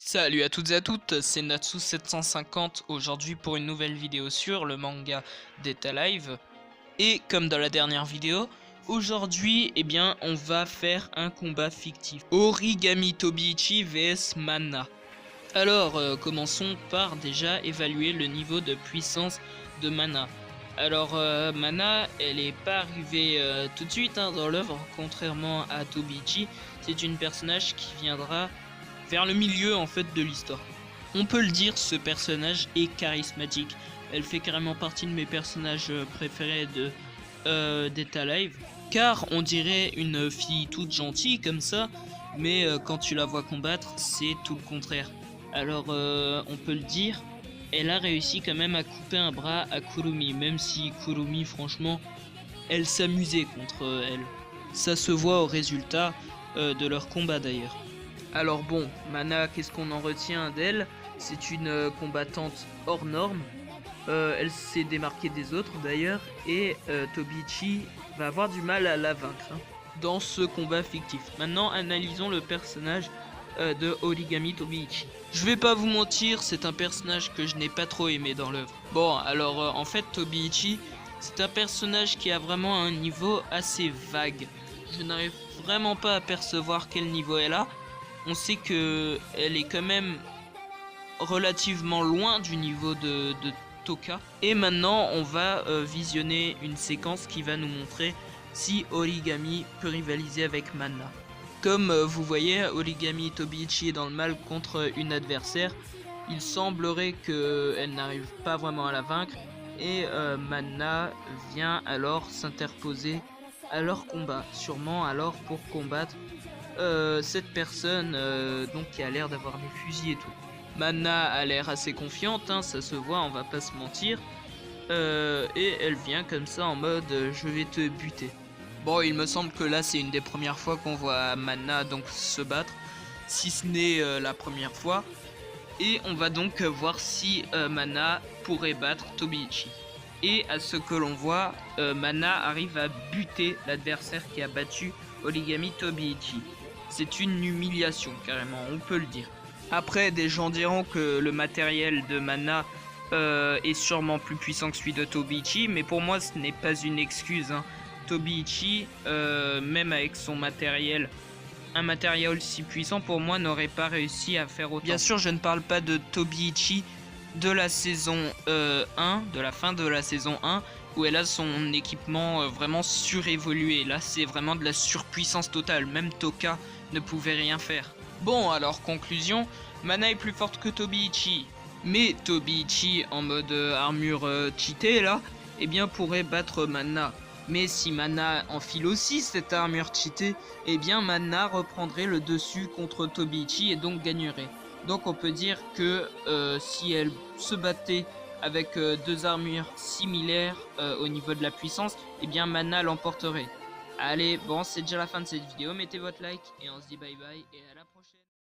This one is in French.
Salut à toutes et à toutes, c'est Natsu750 aujourd'hui pour une nouvelle vidéo sur le manga Death Alive. Et comme dans la dernière vidéo, aujourd'hui on va faire un combat fictif. Origami Tobiichi vs Mana. Alors commençons par déjà évaluer le niveau de puissance de Mana. Alors Mana, elle est pas arrivée tout de suite dans l'œuvre, contrairement à Tobiichi. C'est une personnage qui viendra vers le milieu en fait de l'histoire. On peut le dire, ce personnage est charismatique. Elle fait carrément partie de mes personnages préférés de Death Alive, car on dirait une fille toute gentille comme ça, mais quand tu la vois combattre, c'est tout le contraire. Alors on peut le dire, elle a réussi quand même à couper un bras à Kurumi, même si Kurumi franchement, elle s'amusait contre elle. Ça se voit au résultat de leur combat d'ailleurs. Alors bon, Mana, qu'est-ce qu'on en retient d'elle? C'est une combattante hors norme. Elle s'est démarquée des autres d'ailleurs. Et Tobiichi va avoir du mal à la vaincre dans ce combat fictif. Maintenant, analysons le personnage de Origami Tobiichi. Je vais pas vous mentir, c'est un personnage que je n'ai pas trop aimé dans l'œuvre. Bon, alors en fait, Tobiichi, c'est un personnage qui a vraiment un niveau assez vague. Je n'arrive vraiment pas à percevoir quel niveau elle a. On sait que elle est quand même relativement loin du niveau de Toka. Et maintenant, on va visionner une séquence qui va nous montrer si Origami peut rivaliser avec Mana. Comme vous voyez, Origami Tobiichi est dans le mal contre une adversaire. Il semblerait qu'elle n'arrive pas vraiment à la vaincre. Et Mana vient alors s'interposer à leur combat. Sûrement alors pour combattre cette personne donc qui a l'air d'avoir des fusils et tout. Mana a l'air assez confiante, hein, ça se voit, on va pas se mentir. Et elle vient comme ça en mode je vais te buter. Bon, il me semble que là c'est une des premières fois qu'on voit Mana donc se battre, si ce n'est la première fois. Et on va donc voir si Mana pourrait battre Tobiichi. Et à ce que l'on voit, Mana arrive à buter l'adversaire qui a battu Origami Tobiichi. C'est une humiliation carrément, on peut le dire. Après, des gens diront que le matériel de Mana est sûrement plus puissant que celui de Tobiichi, mais pour moi ce n'est pas une excuse. Tobiichi, même avec son matériel, un matériel si puissant, pour moi n'aurait pas réussi à faire autant. Bien sûr, je ne parle pas de Tobiichi de la saison 1, de la fin de la saison 1, où elle a son équipement vraiment surévolué. Là, c'est vraiment de la surpuissance totale. Même Toka ne pouvait rien faire. Bon, alors conclusion, Mana est plus forte que Tobiichi. Mais Tobiichi, en mode armure cheatée, là, eh bien pourrait battre Mana. Mais si Mana enfile aussi cette armure cheatée, eh bien Mana reprendrait le dessus contre Tobiichi et donc gagnerait. Donc on peut dire que si elle se battait avec deux armures similaires au niveau de la puissance, eh bien Mana l'emporterait. Allez, bon, c'est déjà la fin de cette vidéo, mettez votre like et on se dit bye bye et à la prochaine.